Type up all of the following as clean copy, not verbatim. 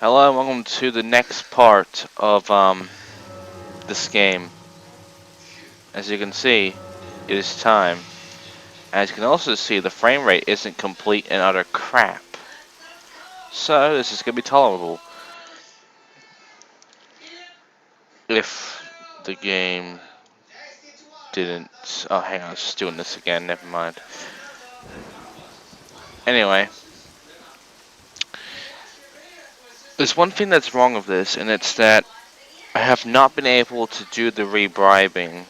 Hello and welcome to the next part of this game. As you can see, it is time. As you can also see, the frame rate isn't complete and utter crap. So this is gonna be tolerable. If the game didn't... Oh, hang on, I was just doing this again, never mind. Anyway, there's one thing that's wrong with this, and it's that I have not been able to do the rebribing.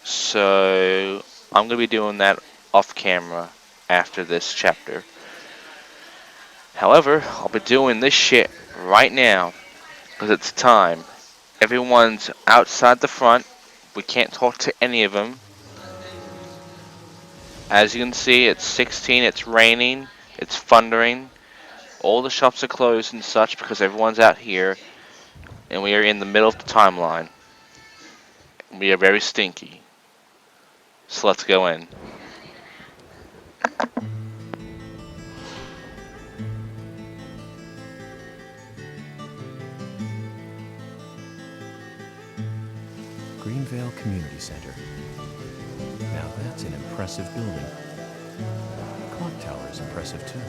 So I'm gonna be doing that off camera after this chapter. However, I'll be doing this shit right now because it's time. Everyone's outside the front. We can't talk to any of them. As you can see, it's 16, it's raining, it's thundering. All the shops are closed and such because everyone's out here. And we are in the middle of the timeline. We are very stinky. So let's go in. Greenvale Community Center. Now that's an impressive building. The clock tower is impressive too.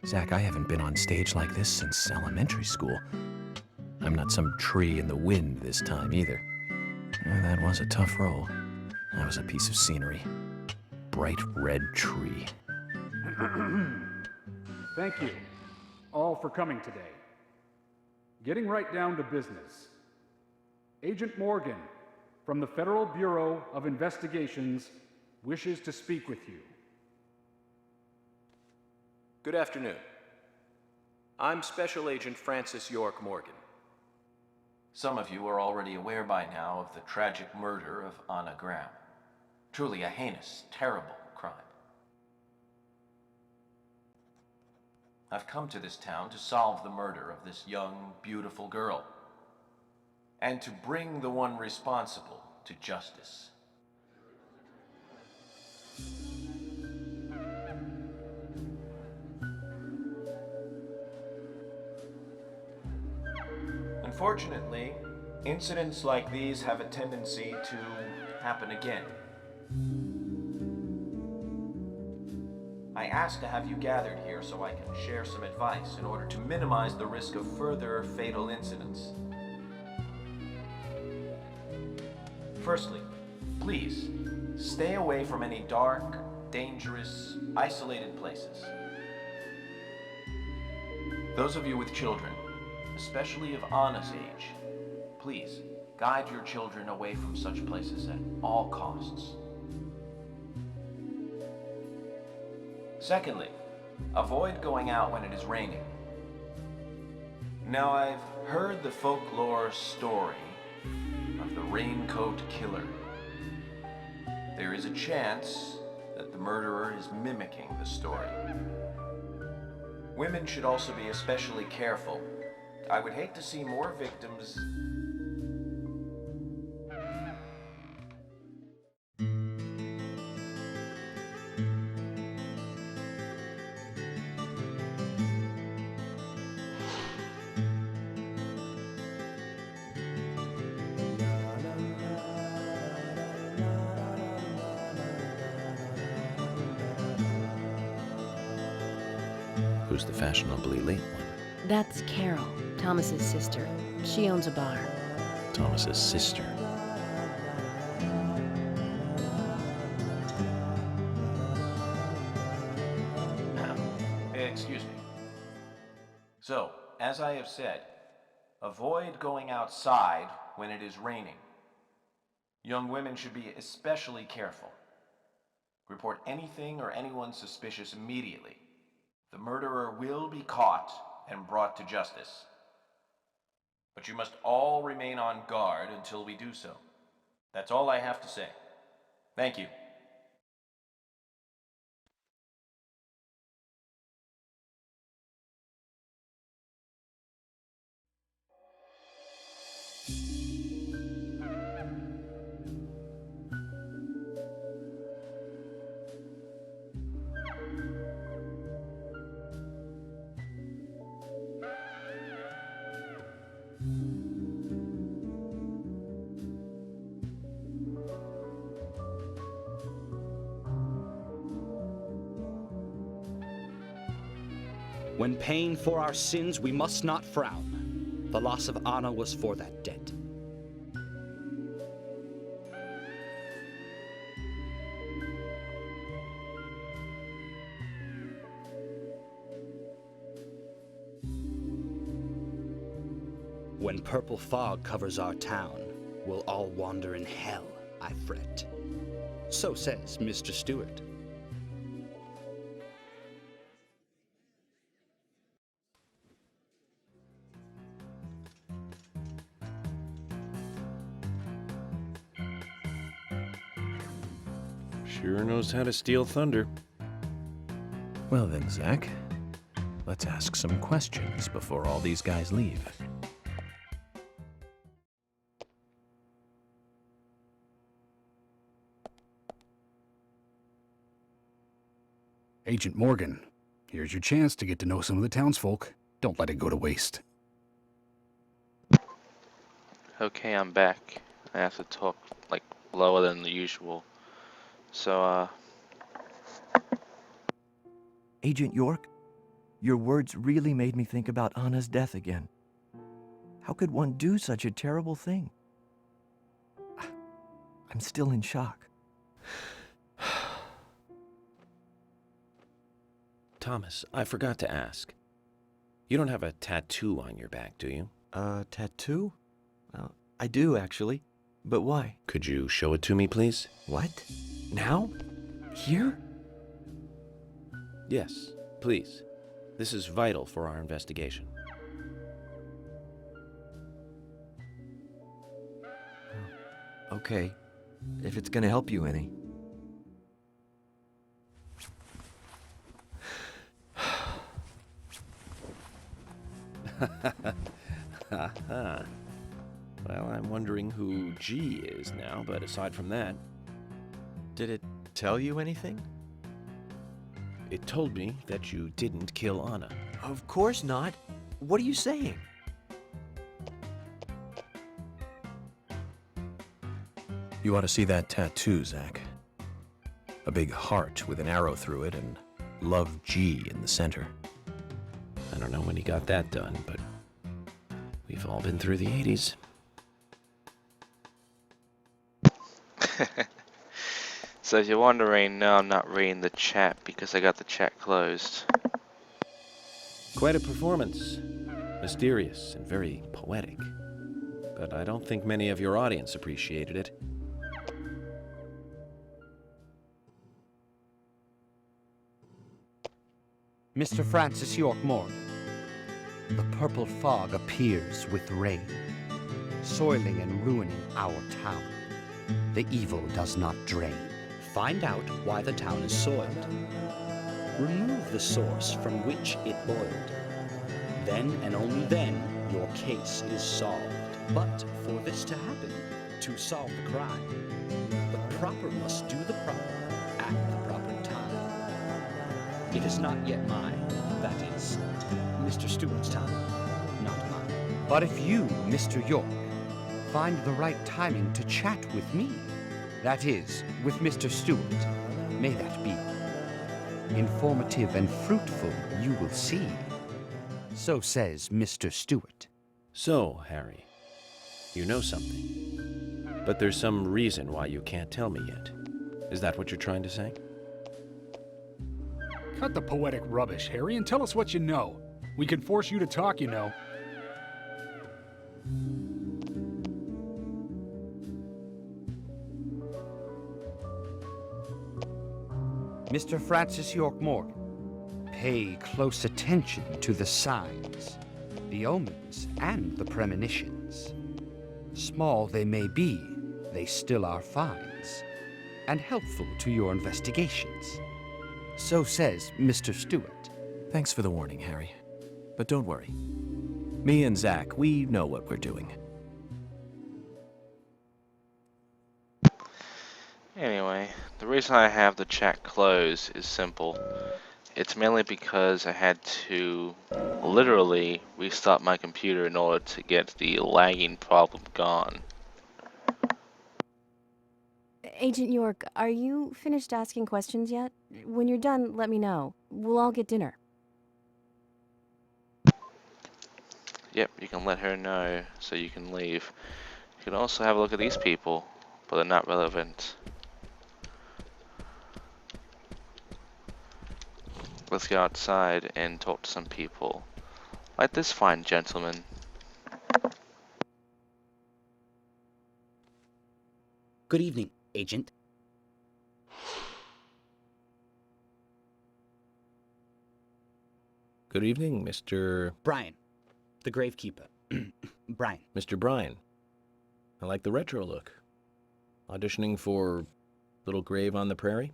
Zach, I haven't been on stage like this since elementary school. I'm not some tree in the wind this time either. That was a tough role. That was a piece of scenery. Bright red tree. Thank you, all, for coming today. Getting right down to business. Agent Morgan, from the Federal Bureau of Investigations, wishes to speak with you. Good afternoon. I'm Special Agent Francis York Morgan. Some of you are already aware by now of the tragic murder of Anna Graham. Truly a heinous, terrible crime. I've come to this town to solve the murder of this young, beautiful girl, and to bring the one responsible to justice. Unfortunately, incidents like these have a tendency to happen again. I asked to have you gathered here so I can share some advice in order to minimize the risk of further fatal incidents. Firstly, please, stay away from any dark, dangerous, isolated places. Those of you with children, especially of Anna's age, please guide your children away from such places at all costs. Secondly, avoid going out when it is raining. Now, I've heard the folklore story of the raincoat killer. There is a chance that the murderer is mimicking the story. Women should also be especially careful. I would hate to see more victims. Who's the fashionably late one? That's Carol, Thomas's sister. She owns a bar. Thomas's sister. Excuse me. So, as I have said, avoid going outside when it is raining. Young women should be especially careful. Report anything or anyone suspicious immediately. The murderer will be caught and brought to justice. But you must all remain on guard until we do so. That's all I have to say. Thank you. When paying for our sins, we must not frown. The loss of Anna was for that debt. When purple fog covers our town, we'll all wander in hell, I fret. So says Mr. Stewart. Sure knows how to steal thunder. Well then, Zach, let's ask some questions before all these guys leave. Agent Morgan, here's your chance to get to know some of the townsfolk. Don't let it go to waste. Okay, I'm back. I have to talk like lower than the usual. So, Agent York, your words really made me think about Anna's death again. How could one do such a terrible thing? I'm still in shock. Thomas, I forgot to ask. You don't have a tattoo on your back, do you? Tattoo? I do, actually. But why? Could you show it to me, please? What? Now? Here? Yes, please. This is vital for our investigation. Okay, if it's gonna help you any. Well, I'm wondering who G is now, but aside from that, Did it tell you anything? it told me that you didn't kill Anna. Of course not. What are you saying? You ought to see that tattoo, Zach. A big heart with an arrow through it and Love G in the center. I don't know when he got that done, but we've all been through the 80s. So if you're wondering, no, I'm not reading the chat because I got the chat closed. Quite a performance. Mysterious and very poetic. But I don't think many of your audience appreciated it. Mr. Francis York Morgan, the purple fog appears with rain, soiling and ruining our town. The evil does not drain. Find out why the town is soiled. Remove the source from which it boiled. Then and only then your case is solved. But for this to happen, to solve the crime, the proper must do the proper at the proper time. It is not yet mine, that is, Mr. Stewart's time, not mine. But if you, Mr. York, find the right timing to chat with me, that is, with Mr. Stewart, may that be. Informative and fruitful, you will see. So says Mr. Stewart. So, Harry, you know something. But there's some reason why you can't tell me yet. Is that what you're trying to say? Cut the poetic rubbish, Harry, and tell us what you know. We can force you to talk, you know. Mr. Francis York Morgan, pay close attention to the signs, the omens, and the premonitions. Small they may be, they still are finds. and helpful to your investigations. So says Mr. Stewart. Thanks for the warning, Harry. But don't worry. Me and Zach, we know what we're doing. Anyway, the reason I have the chat closed is simple. It's mainly because I had to literally restart my computer in order to get the lagging problem gone. Agent York, are you finished asking questions yet? When you're done, let me know. We'll all get dinner. Yep, you can let her know so you can leave. You can also have a look at these people, but they're not relevant. Let's go outside and talk to some people. Like this fine gentleman. Good evening, Agent. Good evening, Mr. Brian, the gravekeeper. Brian. Mr. Bryan. I like the retro look. Auditioning for Little Grave on the Prairie?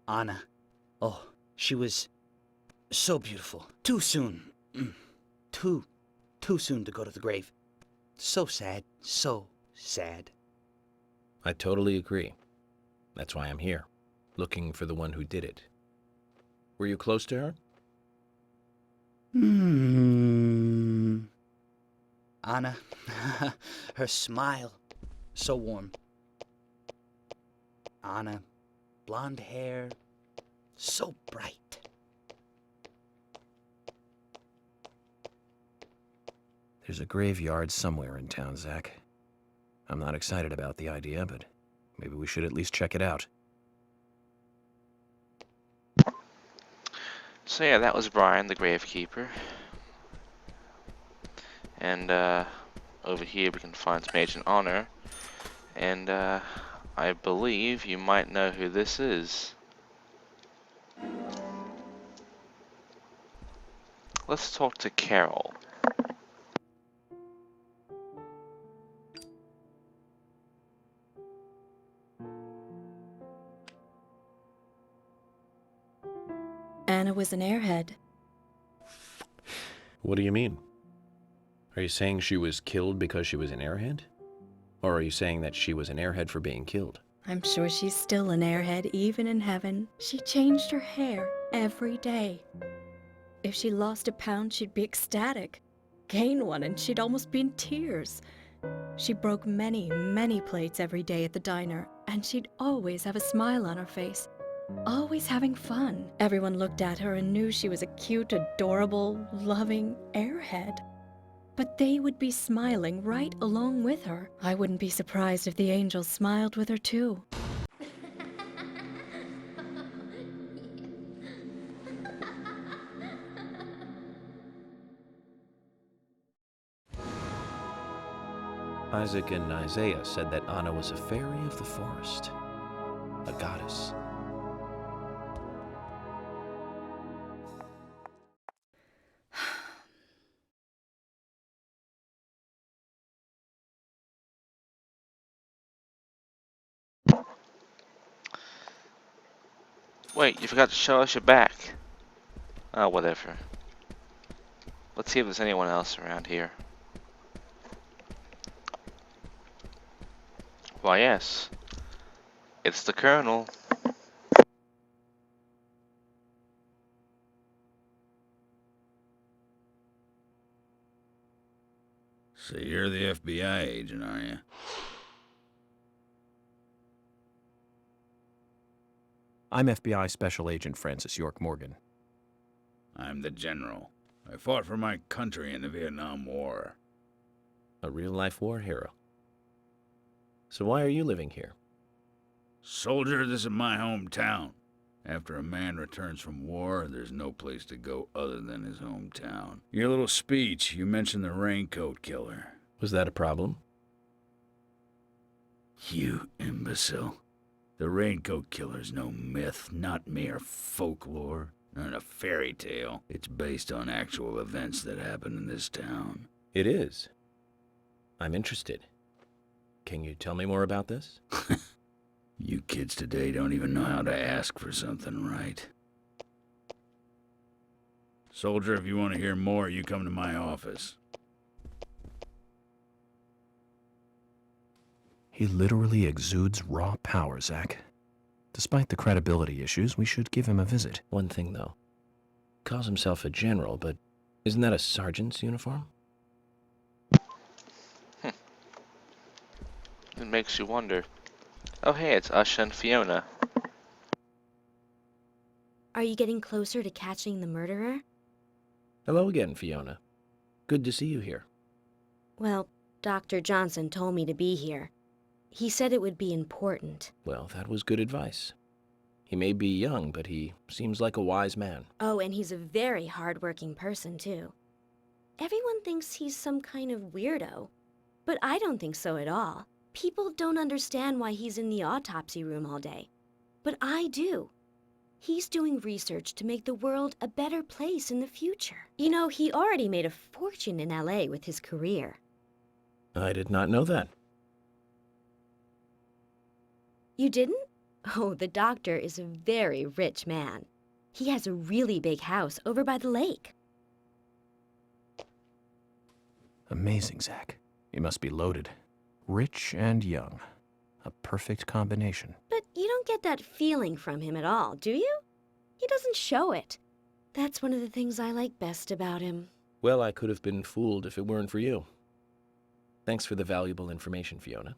Anna. Oh, she was so beautiful. Too soon. Too soon to go to the grave. So sad. So sad. I totally agree. That's why I'm here, looking for the one who did it. Were you close to her? Anna. Her smile. So warm. Anna. Blonde hair. So bright. There's a graveyard somewhere in town, Zach. I'm not excited about the idea, but maybe we should at least check it out. So yeah, that was Brian, the gravekeeper. And over here we can find some Agent Honor. And I believe you might know who this is. Let's talk to Carol. Anna was an airhead. What do you mean? Are you saying she was killed because she was an airhead? Or are you saying that she was an airhead for being killed? I'm sure she's still an airhead, even in heaven. She changed her hair every day. If she lost a pound, she'd be ecstatic. Gain one, and she'd almost be in tears. She broke many, many plates every day at the diner, and she'd always have a smile on her face. Always having fun. Everyone looked at her and knew she was a cute, adorable, loving airhead. But they would be smiling right along with her. I wouldn't be surprised if the angels smiled with her too. Isaac and Isaiah said that Anna was a fairy of the forest, a goddess. Wait, you forgot to show us your back. Oh, whatever. Let's see if there's anyone else around here. Why, yes. It's the Colonel. So you're the FBI agent, are you? I'm FBI Special Agent Francis York Morgan. I'm the general. I fought for my country in the Vietnam War. A real-life war hero. So why are you living here? Soldier, this is my hometown. After a man returns from war, there's no place to go other than his hometown. Your little speech, you mentioned the raincoat killer. Was that a problem? You imbecile. The raincoat killer's no myth, not mere folklore, not a fairy tale. It's based on actual events that happened in this town. It is. I'm interested. Can you tell me more about this? You kids today don't even know how to ask for something right. Soldier, if you want to hear more, you come to my office. He literally exudes raw power, Zach. Despite the credibility issues, we should give him a visit. One thing, though. Calls himself a general, but isn't that a sergeant's uniform? It makes you wonder. Oh hey, it's Usha and Fiona. Are you getting closer to catching the murderer? Hello again, Fiona. Good to see you here. Well, Dr. Johnson told me to be here. He said it would be important. Well, that was good advice. He may be young, but he seems like a wise man. Oh, and he's a very hard-working person, too. Everyone thinks he's some kind of weirdo, but I don't think so at all. People don't understand why he's in the autopsy room all day, but I do. He's doing research to make the world a better place in the future. You know, he already made a fortune in LA with his career. I did not know that. You didn't? Oh, the doctor is a very rich man. He has a really big house over by the lake. Amazing, Zach. He must be loaded. Rich and young. A perfect combination. But you don't get that feeling from him at all, do you? He doesn't show it. That's one of the things I like best about him. Well, I could have been fooled if it weren't for you. Thanks for the valuable information, Fiona.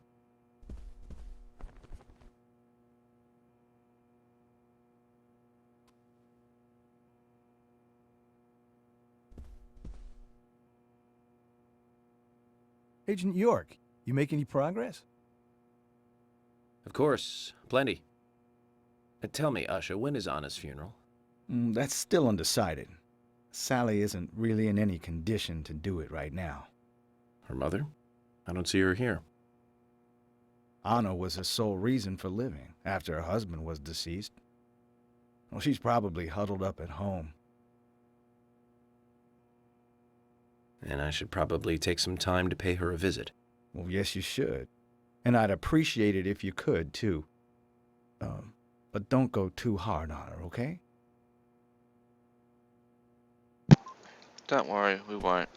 Agent York, you make any progress? Of course, plenty. Tell me, Usha, when is Anna's funeral? That's still undecided. Sally isn't really in any condition to do it right now. Her mother? I don't see her here. Anna was her sole reason for living after her husband was deceased. Well, she's probably huddled up at home. And I should probably take some time to pay her a visit. Well, yes, you should. And I'd appreciate it if you could, too. But don't go too hard on her, okay? Don't worry, we won't.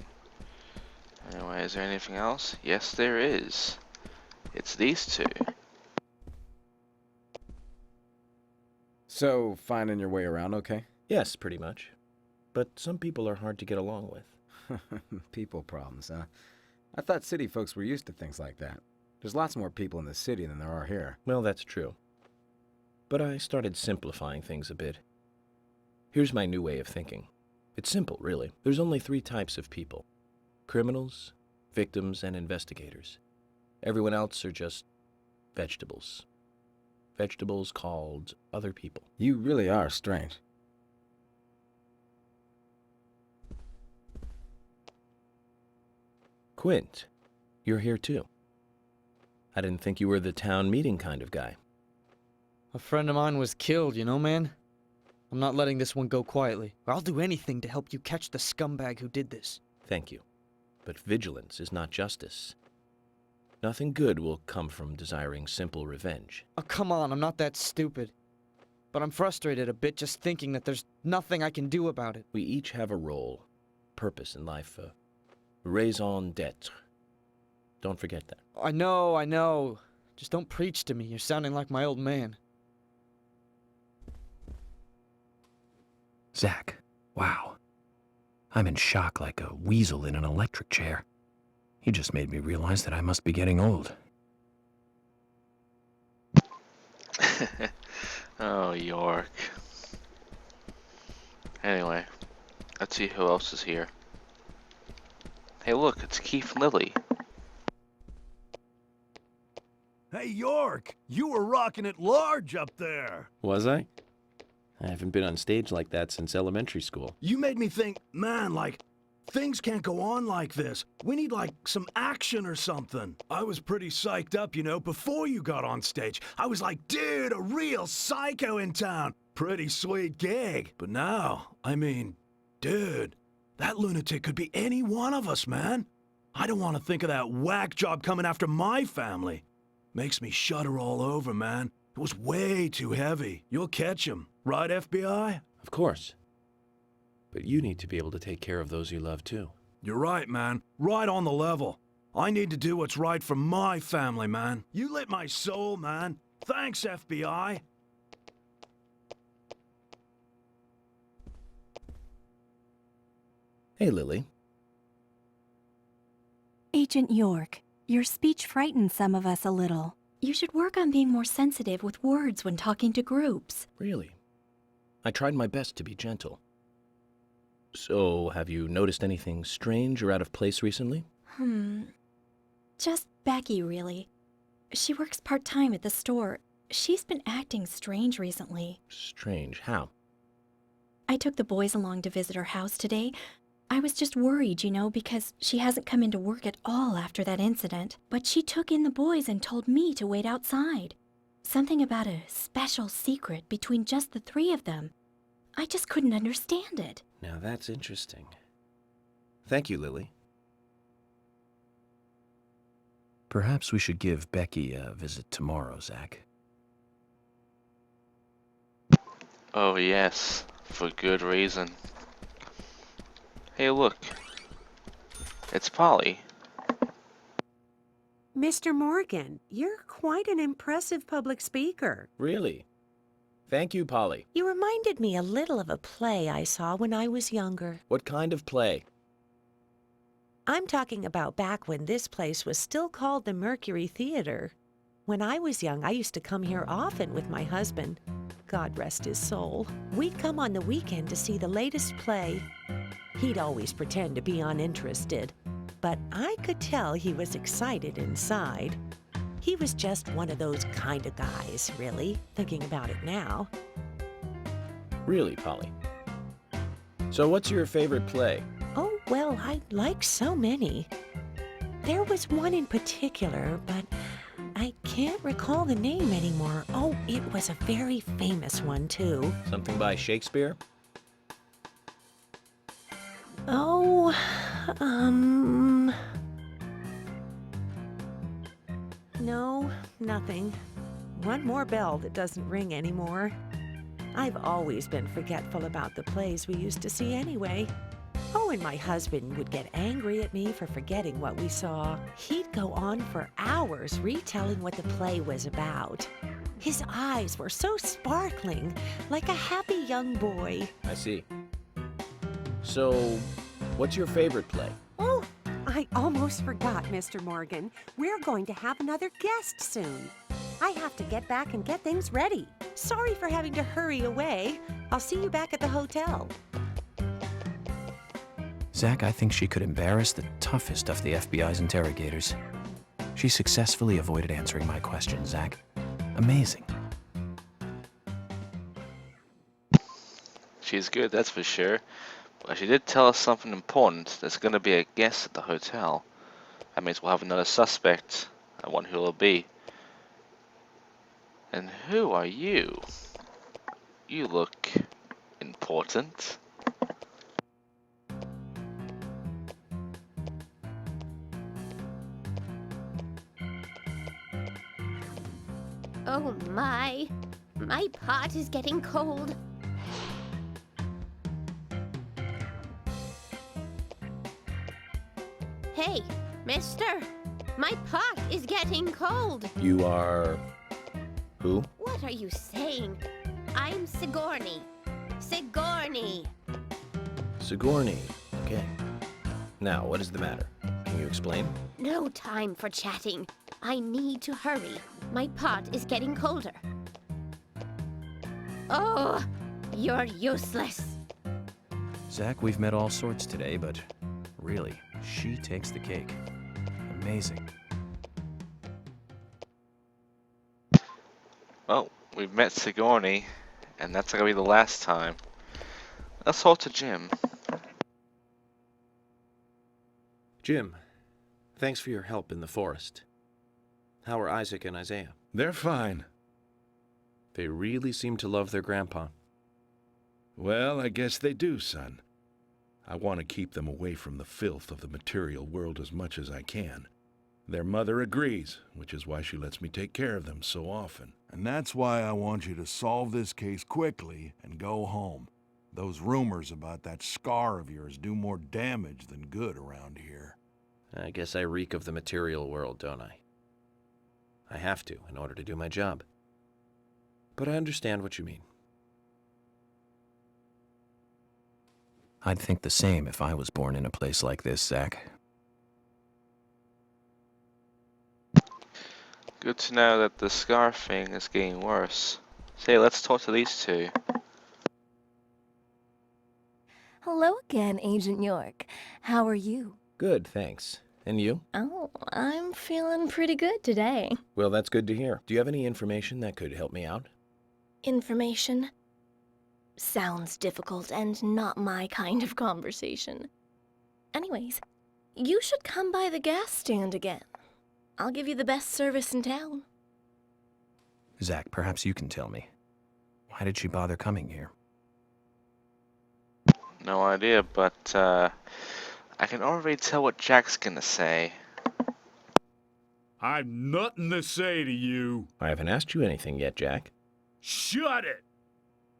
Anyway, is there anything else? Yes, there is. It's these two. So, finding your way around okay? Yes, pretty much. But some people are hard to get along with. People problems, huh? I thought city folks were used to things like that. There's lots more people in the city than there are here. Well, that's true. But I started simplifying things a bit. Here's my new way of thinking. It's simple, really. There's only 3 types of people. Criminals, victims, and investigators. Everyone else are just vegetables. Vegetables called other people. You really are strange. Quint, you're here too. I didn't think you were the town meeting kind of guy. A friend of mine was killed, you know, man? I'm not letting this one go quietly. I'll do anything to help you catch the scumbag who did this. Thank you. But vigilance is not justice. Nothing good will come from desiring simple revenge. Oh, come on, I'm not that stupid. But I'm frustrated a bit just thinking that there's nothing I can do about it. We each have a role, purpose in life, raison d'etre. Don't forget that. I know. Just don't preach to me. You're sounding like my old man. Zach, wow. I'm in shock like a weasel in an electric chair. He just made me realize that I must be getting old. Oh, York. Anyway, let's see who else is here. Hey, look, it's Keith and Lily. Hey, York, you were rocking it large up there. Was I? I haven't been on stage like that since elementary school. You made me think, man, like, things can't go on like this. We need, like, some action or something. I was pretty psyched up, you know, before you got on stage. I was like, dude, a real psycho in town. Pretty sweet gig. But now, I mean, dude, that lunatic could be any one of us, man. I don't want to think of that whack job coming after my family. Makes me shudder all over, man. It was way too heavy. You'll catch him, right, FBI? Of course. But you need to be able to take care of those you love, too. You're right, man. Right on the level. I need to do what's right for my family, man. You lit my soul, man. Thanks, FBI. Hey, Lily. Agent York, your speech frightens some of us a little. You should work on being more sensitive with words when talking to groups. Really? I tried my best to be gentle. So, have you noticed anything strange or out of place recently? Just Becky, really. She works part-time at the store. She's been acting strange recently. Strange. How? I took the boys along to visit her house today. I was just worried, you know, because she hasn't come into work at all after that incident. But she took in the boys and told me to wait outside. Something about a special secret between just the three of them. I just couldn't understand it. Now that's interesting. Thank you, Lily. Perhaps we should give Becky a visit tomorrow, Zach. Oh yes, for good reason. Hey look, it's Polly. Mr. Morgan, you're quite an impressive public speaker. Really? Thank you, Polly. You reminded me a little of a play I saw when I was younger. What kind of play? I'm talking about back when this place was still called the Mercury Theater. When I was young, I used to come here often with my husband. God rest his soul. We'd come on the weekend to see the latest play. He'd always pretend to be uninterested, but I could tell he was excited inside. He was just one of those kind of guys, really, thinking about it now. Really, Polly? So what's your favorite play? Oh, well, I like so many. There was one in particular, but I can't recall the name anymore. Oh, it was a very famous one, too. Something by Shakespeare? Oh, no, nothing. One more bell that doesn't ring anymore. I've always been forgetful about the plays we used to see anyway. Oh, and my husband would get angry at me for forgetting what we saw. He'd go on for hours retelling what the play was about. His eyes were so sparkling, like a happy young boy. I see. So, what's your favorite play? Oh, I almost forgot, Mr. Morgan. We're going to have another guest soon. I have to get back and get things ready. Sorry for having to hurry away. I'll see you back at the hotel. Zach, I think she could embarrass the toughest of the FBI's interrogators. She successfully avoided answering my question, Zach. Amazing. She's good, that's for sure. But she did tell us something important. There's going to be a guest at the hotel. That means we'll have another suspect. I wonder who it'll be. And who are you? You look important. Oh my pot is getting cold. Hey, mister, my pot is getting cold. You are... who? What are you saying? I'm Sigourney. Sigourney. Sigourney. Okay. Now, what is the matter? Can you explain? No time for chatting. I need to hurry. My pot is getting colder. Oh, you're useless. Zach, we've met all sorts today, but really, she takes the cake. Amazing. Well, we've met Sigourney, and that's gonna be the last time. Let's talk to Jim. Jim, thanks for your help in the forest. How are Isaac and Isaiah? They're fine. They really seem to love their grandpa. Well, I guess they do, son. I want to keep them away from the filth of the material world as much as I can. Their mother agrees, which is why she lets me take care of them so often. And that's why I want you to solve this case quickly and go home. Those rumors about that scar of yours do more damage than good around here. I guess I reek of the material world, don't I? I have to, in order to do my job. But I understand what you mean. I'd think the same if I was born in a place like this, Zach. Good to know that the scar thing is getting worse. Say, let's talk to these two. Hello again, Agent York. How are you? Good, thanks. And you? Oh, I'm feeling pretty good today. Well, that's good to hear. Do you have any information that could help me out? Information? Sounds difficult and not my kind of conversation. Anyways, you should come by the gas stand again. I'll give you the best service in town. Zach, perhaps you can tell me. Why did she bother coming here? No idea, but I can already tell what Jack's gonna say. I've nothing to say to you. I haven't asked you anything yet, Jack. Shut it!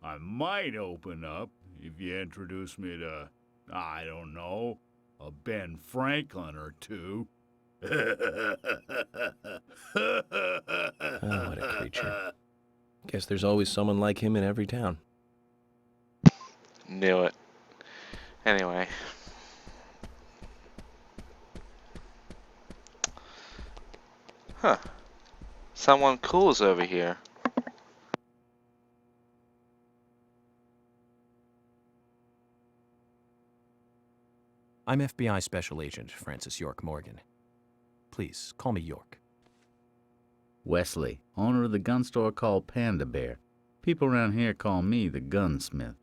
I might open up if you introduce me to, I don't know, a Ben Franklin or two. Oh, what a creature. Guess there's always someone like him in every town. Knew it. Anyway. Huh. Someone cool's over here. I'm FBI Special Agent Francis York Morgan. Please, call me York. Wesley, owner of the gun store called Panda Bear. People around here call me the gunsmith.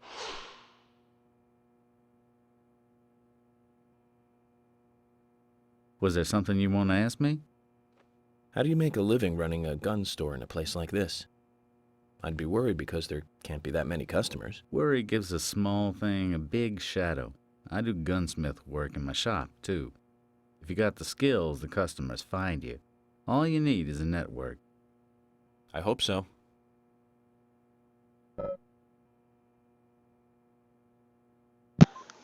Was there something you want to ask me? How do you make a living running a gun store in a place like this? I'd be worried because there can't be that many customers. Worry gives a small thing a big shadow. I do gunsmith work in my shop, too. If you got the skills, the customers find you. All you need is a network. I hope so.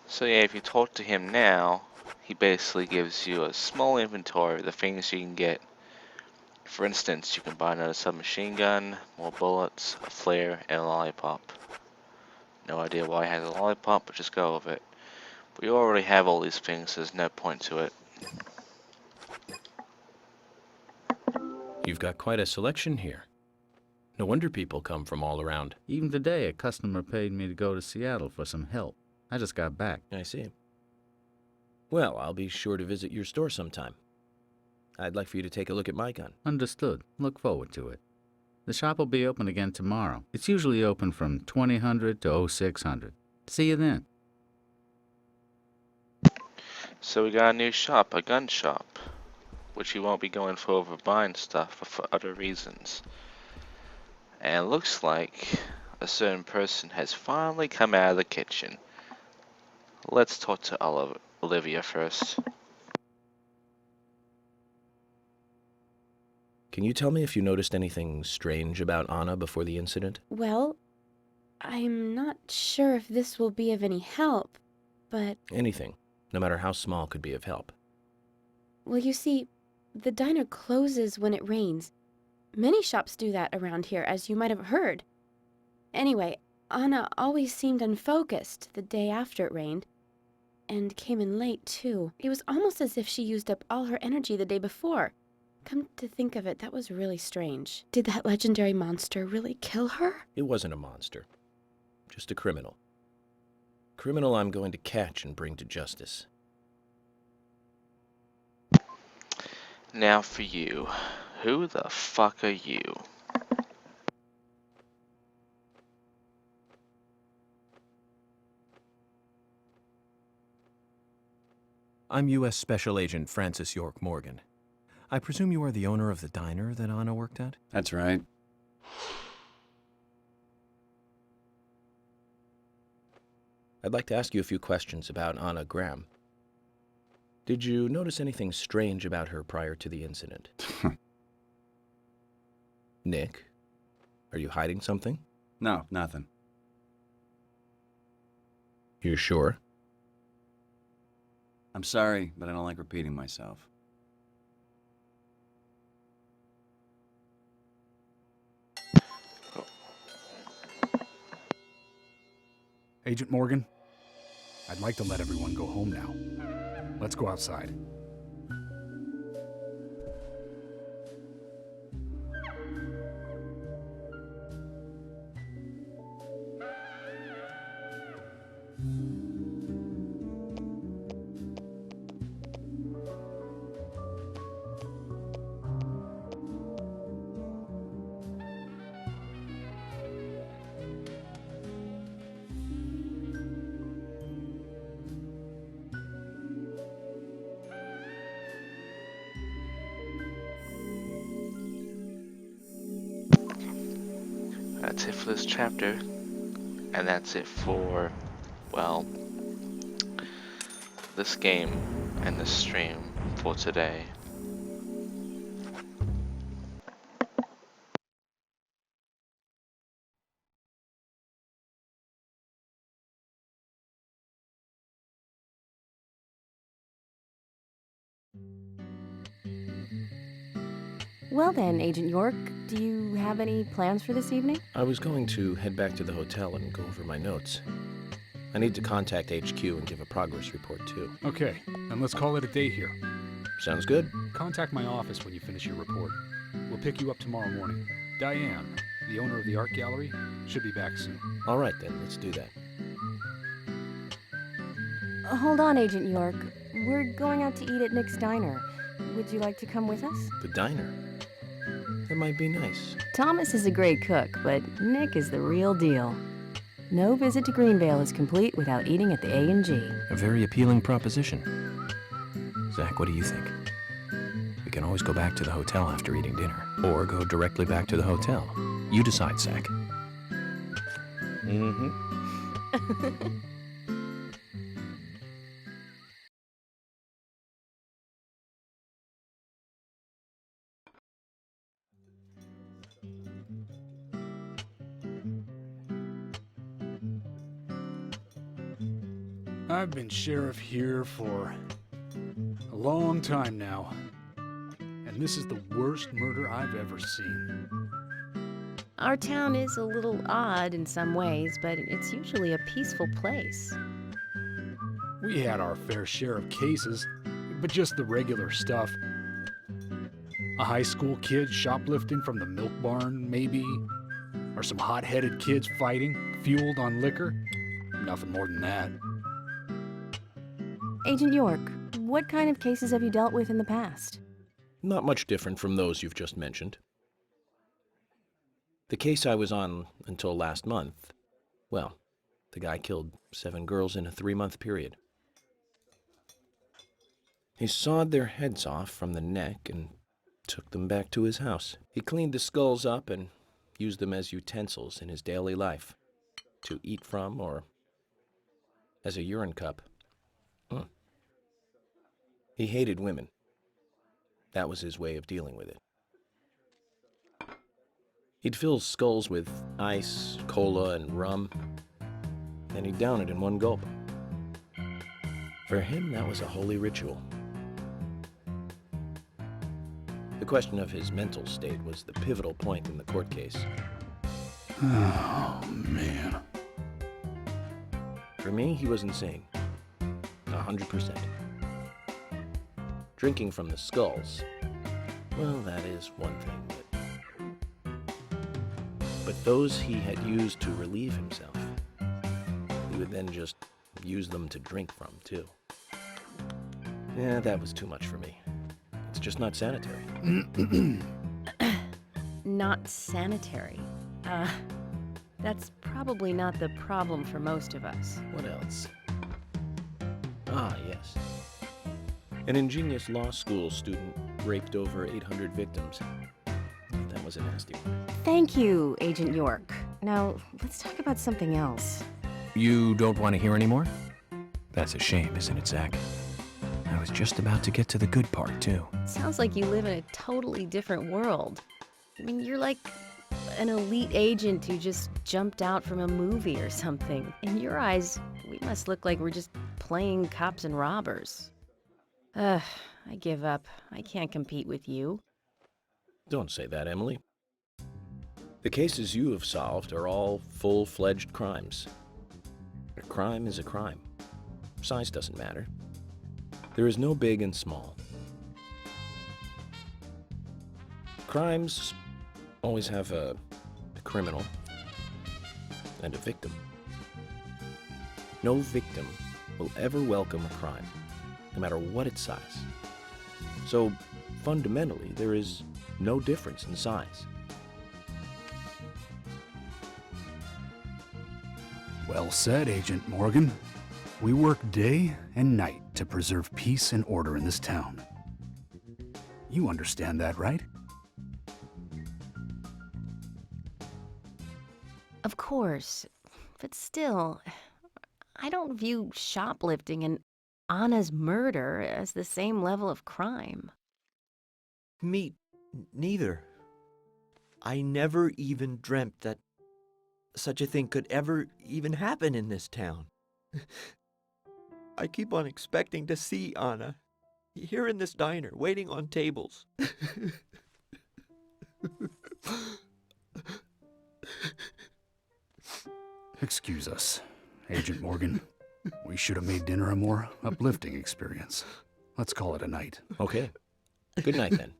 So yeah, if you talk to him now, he basically gives you a small inventory of the things you can get. For instance, you can buy another submachine gun, more bullets, a flare, and a lollipop. No idea why he has a lollipop, but just go with it. We already have all these things, so there's no point to it. You've got quite a selection here. No wonder people come from all around. Even today, a customer paid me to go to Seattle for some help. I just got back. I see. Well, I'll be sure to visit your store sometime. I'd like for you to take a look at my gun. Understood. Look forward to it. The shop will be open again tomorrow. It's usually open from 2000 to 0600. See you then. So we got a new shop, a gun shop, which you won't be going for over buying stuff, but for other reasons. And it looks like a certain person has finally come out of the kitchen. Let's talk to Olivia first. Can you tell me if you noticed anything strange about Anna before the incident? Well, I'm not sure if this will be of any help, but... Anything, no matter how small, could be of help. Well, you see, the diner closes when it rains. Many shops do that around here, as you might have heard. Anyway, Anna always seemed unfocused the day after it rained, and came in late, too. It was almost as if she used up all her energy the day before. Come to think of it, that was really strange. Did that legendary monster really kill her? It wasn't a monster. Just a criminal. Criminal I'm going to catch and bring to justice. Now for you. Who the fuck are you? I'm U.S. Special Agent Francis York Morgan. I presume you are the owner of the diner that Anna worked at? That's right. I'd like to ask you a few questions about Anna Graham. Did you notice anything strange about her prior to the incident? Nick, are you hiding something? No, nothing. You sure? I'm sorry, but I don't like repeating myself. Agent Morgan, I'd like to let everyone go home now. Let's go outside. That's it for this chapter, and that's it for, well, this game and this stream for today. Well then, Agent York, do you have any plans for this evening? I was going to head back to the hotel and go over my notes. I need to contact HQ and give a progress report, too. Okay, then let's call it a day here. Sounds good. Contact my office when you finish your report. We'll pick you up tomorrow morning. Diane, the owner of the art gallery, should be back soon. All right, then. Let's do that. Hold on, Agent York. We're going out to eat at Nick's Diner. Would you like to come with us? The diner? That might be nice. Thomas is a great cook, but Nick is the real deal. No visit to Greenvale is complete without eating at the A&G. A very appealing proposition. Zach, what do you think? We can always go back to the hotel after eating dinner, or go directly back to the hotel. You decide, Zach. Mm-hmm. I've been sheriff here for a long time now, and this is the worst murder I've ever seen. Our town is a little odd in some ways, but it's usually a peaceful place. We had our fair share of cases, but just the regular stuff. A high school kid shoplifting from the milk barn, maybe? Or some hot-headed kids fighting, fueled on liquor? Nothing more than that. Agent York, what kind of cases have you dealt with in the past? Not much different from those you've just mentioned. The case I was on until last month, well, the guy killed 7 girls in a 3-month period. He sawed their heads off from the neck and took them back to his house. He cleaned the skulls up and used them as utensils in his daily life, to eat from or as a urine cup. He hated women. That was his way of dealing with it. He'd fill skulls with ice, cola, and rum, and he'd down it in one gulp. For him, that was a holy ritual. The question of his mental state was the pivotal point in the court case. Oh, man. For me, he was insane. 100%. Drinking from the skulls, well, that is one thing, but those he had used to relieve himself, he would then just use them to drink from, too. Yeah, that was too much for me. It's just not sanitary. Not sanitary. That's probably not the problem for most of us. What else? Ah, yes. An ingenious law school student raped over 800 victims. That was a nasty one. Thank you, Agent York. Now, let's talk about something else. You don't want to hear anymore? That's a shame, isn't it, Zach? I was just about to get to the good part, too. Sounds like you live in a totally different world. I mean, you're like an elite agent who just jumped out from a movie or something. In your eyes, we must look like we're just playing cops and robbers. Ugh, I give up. I can't compete with you. Don't say that, Emily. The cases you have solved are all full-fledged crimes. A crime is a crime. Size doesn't matter. There is no big and small. Crimes always have a criminal and a victim. No victim will ever welcome a crime, no matter what its size. So, fundamentally, there is no difference in size. Well said, Agent Morgan. We work day and night to preserve peace and order in this town. You understand that, right? Of course, but still, I don't view shoplifting and Anna's murder as the same level of crime. Me neither. I never even dreamt that such a thing could ever even happen in this town. I keep on expecting to see Anna here in this diner, waiting on tables. Excuse us, Agent Morgan. We should have made dinner a more uplifting experience. Let's call it a night. Okay. Good night, then.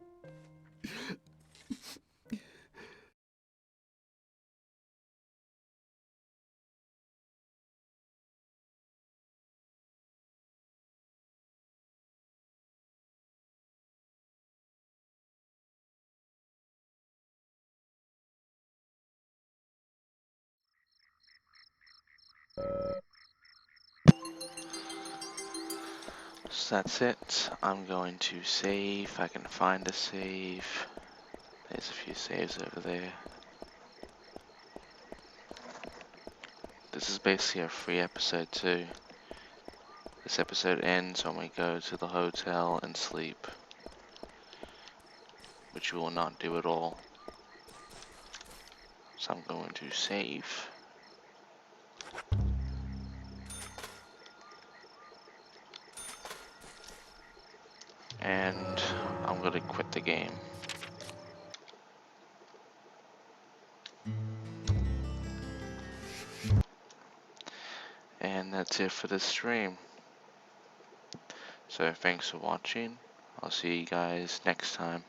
So that's it. I'm going to save. If I can find a save. There's a few saves over there. This is basically a free episode too. This episode ends when we go to the hotel and sleep, which we will not do at all. So I'm going to save. And I'm going to quit the game. And that's it for this stream. So thanks for watching. I'll see you guys next time.